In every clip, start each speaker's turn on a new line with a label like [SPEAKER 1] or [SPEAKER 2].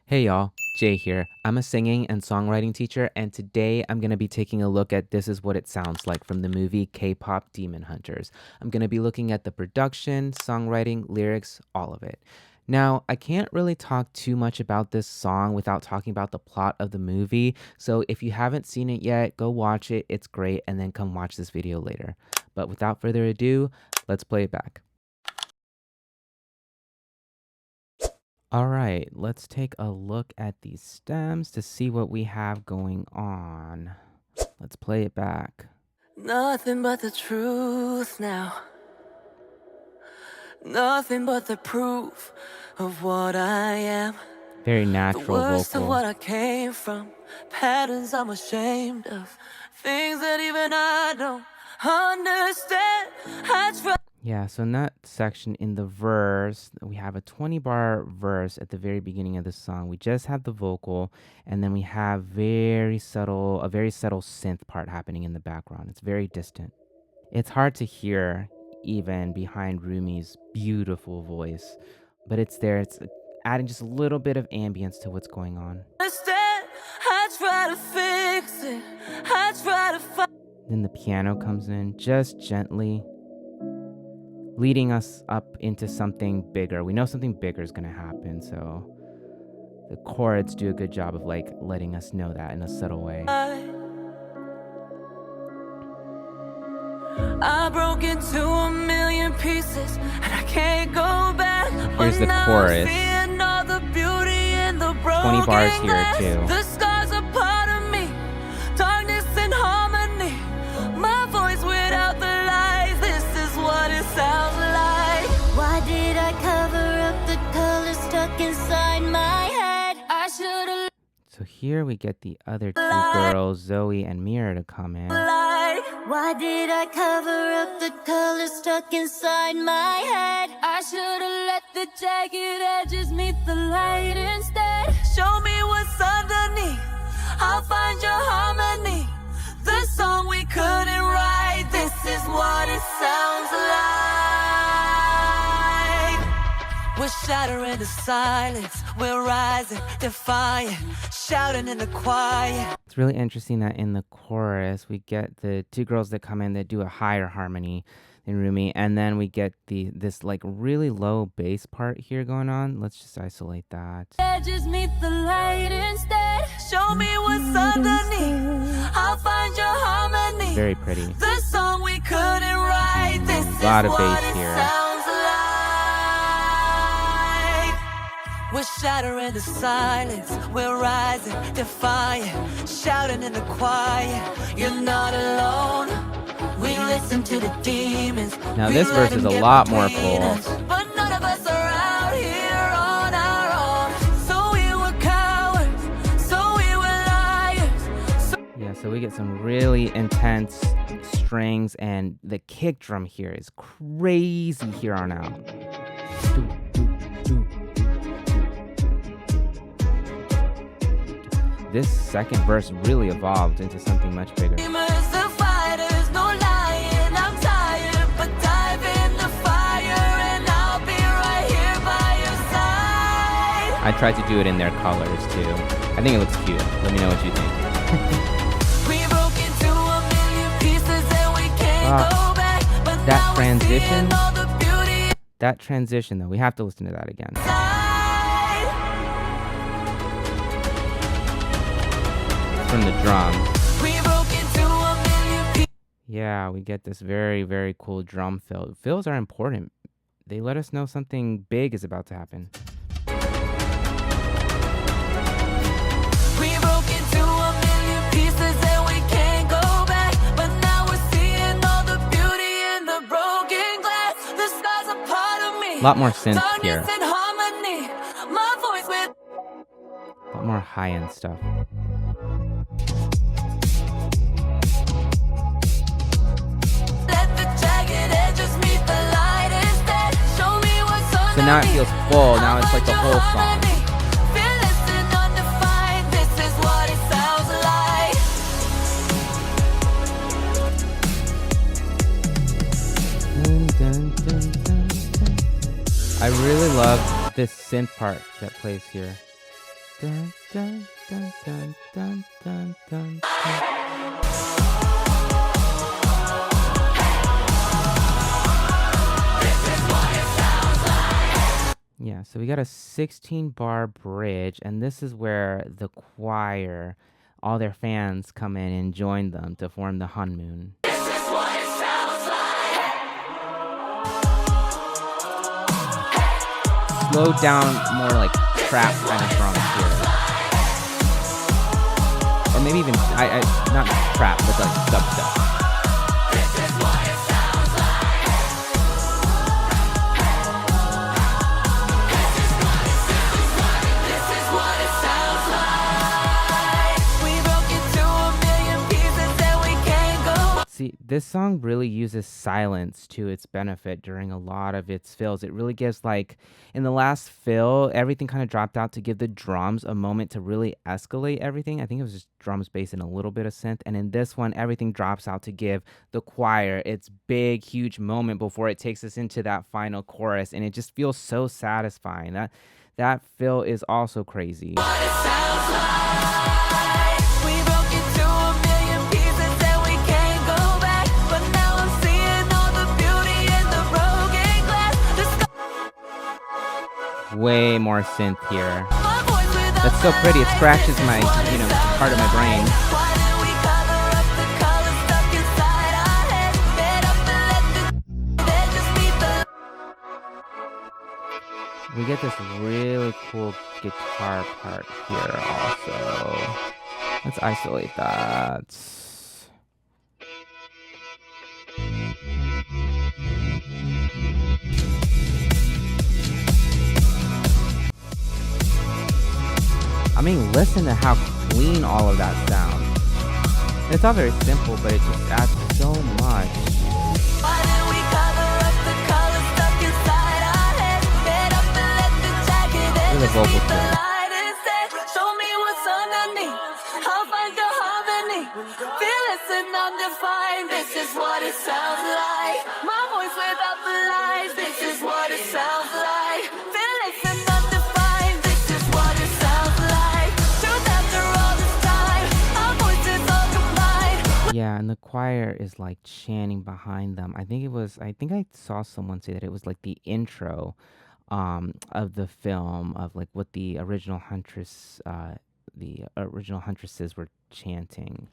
[SPEAKER 1] Hey y'all, Jay here. I'm a singing and songwriting teacher, and today I'm going to be taking a look at This Is What It Sounds Like from the movie K-Pop Demon Hunters. I'm going to be looking at the production, songwriting, lyrics, all of it. Now, I can't really talk too much about this song without talking about the plot of the movie, so if you haven't seen it yet, go watch it. It's great, and then come watch this video later. But without further ado, let's play it back. All right, let's take a look at these stems to see what we have going on. Let's play it back.
[SPEAKER 2] Nothing but the truth now. Nothing but the proof of what I am.
[SPEAKER 1] Very natural
[SPEAKER 2] The worst
[SPEAKER 1] vocal.
[SPEAKER 2] of what I came from. Patterns I'm ashamed of. Things that even I don't understand. I try.
[SPEAKER 1] Yeah, so in that section in the verse, we have a 20-bar verse at the very beginning of the song. We just have the vocal, and then we have a very subtle synth part happening in the background. It's very distant. It's hard to hear even behind Rumi's beautiful voice, but it's there. It's adding just a little bit of ambience to what's going on.
[SPEAKER 2] I try to fix it. I try to find.
[SPEAKER 1] Then the piano comes in just gently, leading us up into something bigger. We know something bigger is going to happen, so the chords do a good job of like letting us know that in a subtle way.
[SPEAKER 2] I broke into a million pieces and I can't go back.
[SPEAKER 1] Here's the chorus.
[SPEAKER 2] 20
[SPEAKER 1] bars here too.
[SPEAKER 2] The scars are part of me. Darkness and harmony. My voice without the lies. This is what it sounds like. Why did I cover up the color stuck inside my head? I should have.
[SPEAKER 1] So here we get the other two girls, Zoe and Mira, to come in.
[SPEAKER 2] Why did I cover up the color stuck inside my head? I should have let the jagged edges meet the light instead. Show me what's underneath. I'll find your harmony. The song we couldn't write. This is what it sounds like. We're shattering the silence. We're rising, defiant, shouting in the quiet.
[SPEAKER 1] It's really interesting that in the chorus, we get the two girls that come in that do a higher harmony than Rumi, and then we get this like really low bass part here going on. Let's just isolate that.
[SPEAKER 2] Just meet the light instead. Show me what's underneath. I'll find your harmony.
[SPEAKER 1] Very pretty.
[SPEAKER 2] The song we couldn't write. This is
[SPEAKER 1] a lot of
[SPEAKER 2] what
[SPEAKER 1] bass
[SPEAKER 2] it
[SPEAKER 1] here.
[SPEAKER 2] sounds like. We're shattering the silence. We're rising, defiant, shouting in the quiet. You're not alone. We listen to the demons.
[SPEAKER 1] Now this verse is a lot more full.
[SPEAKER 2] But none of us are out here on our own. So we were cowards. So we were liars.
[SPEAKER 1] Yeah, so we get some really intense strings, and the kick drum here is crazy here on out. This second verse really evolved into something much bigger. I tried to do it in their colors too. I think it looks cute. Let me know what you think. That transition though, we have to listen to that again. It's from the drums. Yeah, we get this very, very cool drum fill. Fills are important. They let us know something big is about to happen. A lot more synth here. A lot more high-end stuff. So now it feels full. Now it's like the whole song. I really love this synth part that plays here. Dun, dun, dun, dun, dun, dun, dun, dun. Yeah, so we got a 16 bar bridge, and this is where the choir, all their fans come in and join them to form the Hanmoon. Slow down, more like trap kind of drums here. Or maybe even, not trap, but like dubstep. See, this song really uses silence to its benefit during a lot of its fills. It really gives, like, in the last fill, everything kind of dropped out to give the drums a moment to really escalate everything. I think it was just drums based in a little bit of synth. And in this one, everything drops out to give the choir its big, huge moment before it takes us into that final chorus. And it just feels so satisfying. That fill is also crazy. Way more synth here. That's so pretty. It scratches my, part of my brain. We get this really cool guitar part here also. Let's isolate that. I mean, listen to how clean all of that sounds. It's all very simple, but it just adds so much. Look at the vocals here. Show me what's underneath. I'll find the harmony. Feel it's and undefined. This is what it sounds like. My voice without the lies. This is what it sounds like. Feel it's and undefined. This is what it sounds like. Truth after all this time. Our voices all combined. Yeah, and the choir is like chanting behind them. I think I saw someone say that it was like the intro of the film, of like what the original huntresses were chanting,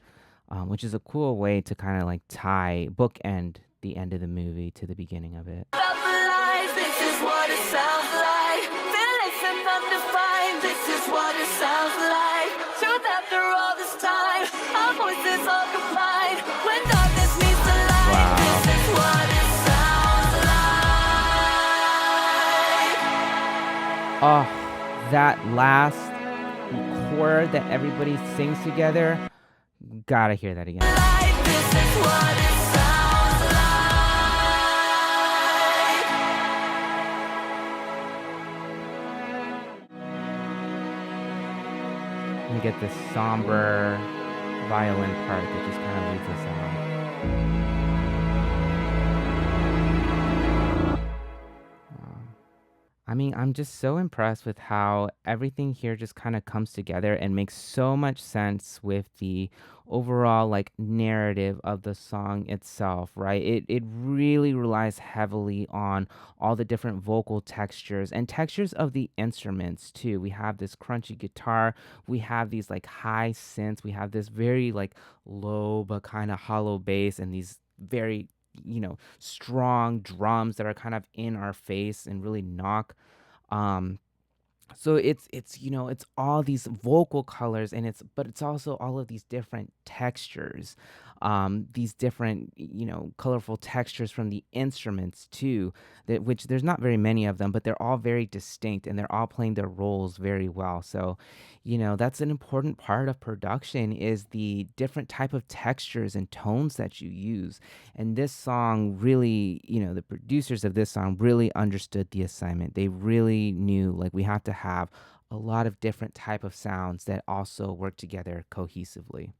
[SPEAKER 1] which is a cool way to kind of like bookend the end of the movie to the beginning of it. This is what it sounds like. Feelings and undefined. This is what it sounds like. Truth after all this time. Our voices all combined. When darkness meets the light. Wow. This is what it sounds like. Oh, that last chord that everybody sings together. Gotta hear that again. This is what it sounds like. Let me get this somber violin part that just kind of leads us on. I mean, I'm just so impressed with how everything here just kind of comes together and makes so much sense with the overall like narrative of the song itself, right? It really relies heavily on all the different vocal textures and textures of the instruments too. We have this crunchy guitar, we have these like high synths, we have this very like low but kind of hollow bass, and these very strong drums that are kind of in our face and really knock. um so it's all these vocal colors, and it's also all of these different textures, these different colorful textures from the instruments too, that which there's not very many of them, but they're all very distinct and they're all playing their roles very well. So that's an important part of production, is the different type of textures and tones that you use. And this song really, the producers of this song really understood the assignment. They really knew, like, we have to have a lot of different type of sounds that also work together cohesively.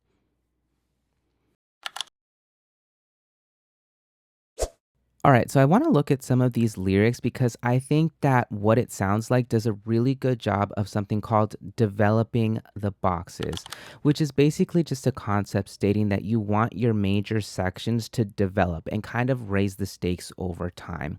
[SPEAKER 1] All right, so I want to look at some of these lyrics because I think that what it sounds like does a really good job of something called developing the boxes, which is basically just a concept stating that you want your major sections to develop and kind of raise the stakes over time.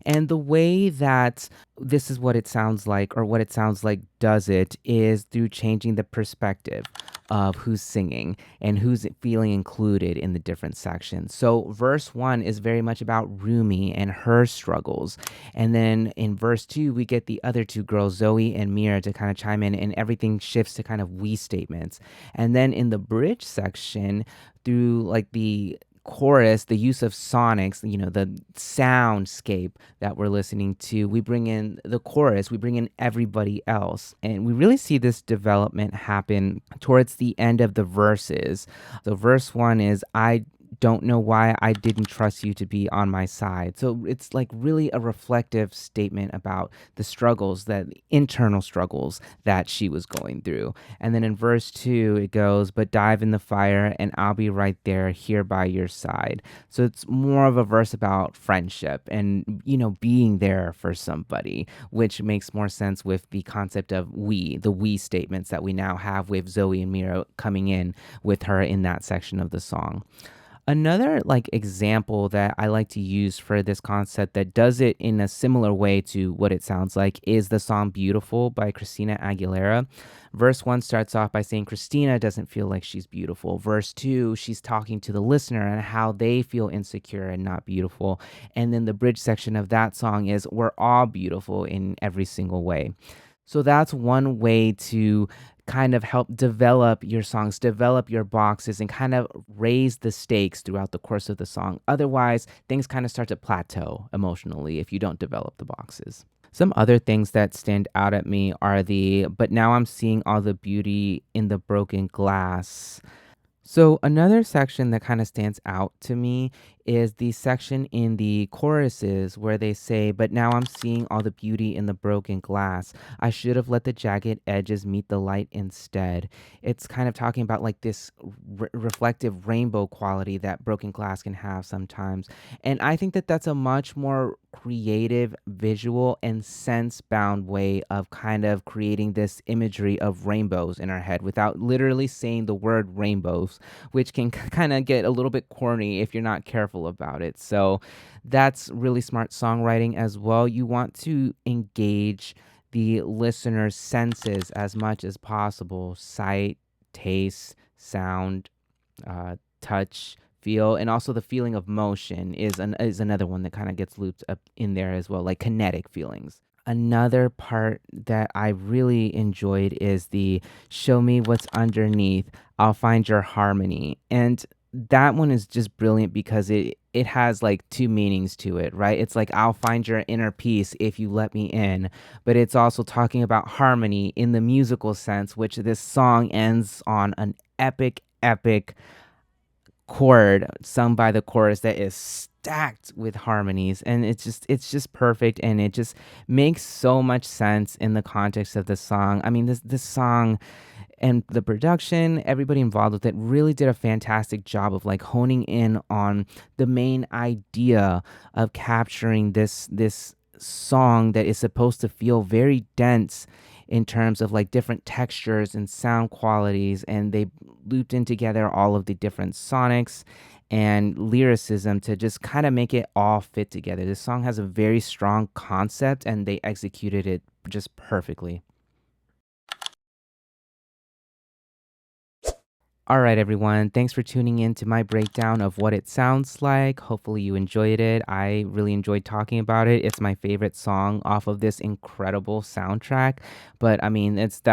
[SPEAKER 1] And the way that this is what it sounds like, or what it sounds like does it, is through changing the perspective of who's singing and who's feeling included in the different sections. So, verse one is very much about Rumi and her struggles. And then in verse two, we get the other two girls, Zoe and Mira, to kind of chime in, and everything shifts to kind of we statements. And then in the bridge section, through like the chorus, the use of sonics, the soundscape that we're listening to, we bring in the chorus, we bring in everybody else. And we really see this development happen towards the end of the verses. So, verse one is, I don't know why I didn't trust you to be on my side. So it's like really a reflective statement about the struggles, that internal struggles that she was going through. And then in verse two, it goes, but dive in the fire and I'll be right there, here by your side. So it's more of a verse about friendship and, being there for somebody, which makes more sense with the concept of the we statements that we now have with Zoe and Mira coming in with her in that section of the song. Another like example that I like to use for this concept that does it in a similar way to what it sounds like is the song Beautiful by Christina Aguilera. Verse 1 starts off by saying Christina doesn't feel like she's beautiful. Verse 2, she's talking to the listener and how they feel insecure and not beautiful. And then the bridge section of that song is we're all beautiful in every single way. So that's one way to kind of help develop your songs, develop your boxes, and kind of raise the stakes throughout the course of the song. Otherwise, things kind of start to plateau emotionally if you don't develop the boxes. Some other things that stand out at me are but now I'm seeing all the beauty in the broken glass. So another section that kind of stands out to me is the section in the choruses where they say, but now I'm seeing all the beauty in the broken glass. I should have let the jagged edges meet the light instead. It's kind of talking about like this reflective rainbow quality that broken glass can have sometimes. And I think that that's a much more creative, visual, and sense bound way of kind of creating this imagery of rainbows in our head without literally saying the word rainbows, which can kind of get a little bit corny if you're not careful about it. So that's really smart songwriting as well. You want to engage the listener's senses as much as possible: sight, taste, sound, touch, feel, and also the feeling of motion is another one that kind of gets looped up in there as well, like kinetic feelings. Another part that I really enjoyed is the show me what's underneath, I'll find your harmony. And that one is just brilliant because it has like two meanings to it, right? It's like I'll find your inner peace if you let me in, but it's also talking about harmony in the musical sense, which this song ends on an epic chord sung by the chorus that is stacked with harmonies, and it's just perfect, and it just makes so much sense in the context of the song. I mean, this song and the production, everybody involved with it really did a fantastic job of like honing in on the main idea of capturing this song that is supposed to feel very dense in terms of like different textures and sound qualities, and they looped in together all of the different sonics and lyricism to just kind of make it all fit together. This song has a very strong concept and they executed it just perfectly. All right, everyone. Thanks for tuning in to my breakdown of what it sounds like. Hopefully, you enjoyed it. I really enjoyed talking about it. It's my favorite song off of this incredible soundtrack. But I mean, it's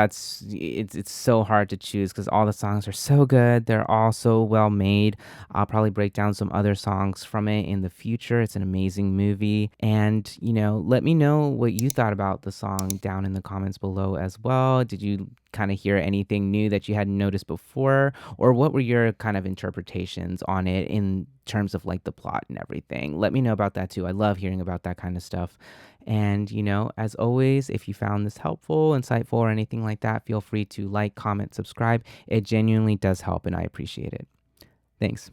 [SPEAKER 1] so hard to choose because all the songs are so good. They're all so well made. I'll probably break down some other songs from it in the future. It's an amazing movie. And, let me know what you thought about the song down in the comments below as well. Did you kind of hear anything new that you hadn't noticed before, or what were your kind of interpretations on it in terms of like the plot and everything? Let me know about that too. I love hearing about that kind of stuff. And as always, if you found this helpful, insightful, or anything like that, feel free to like, comment, subscribe. It genuinely does help and I appreciate it. Thanks.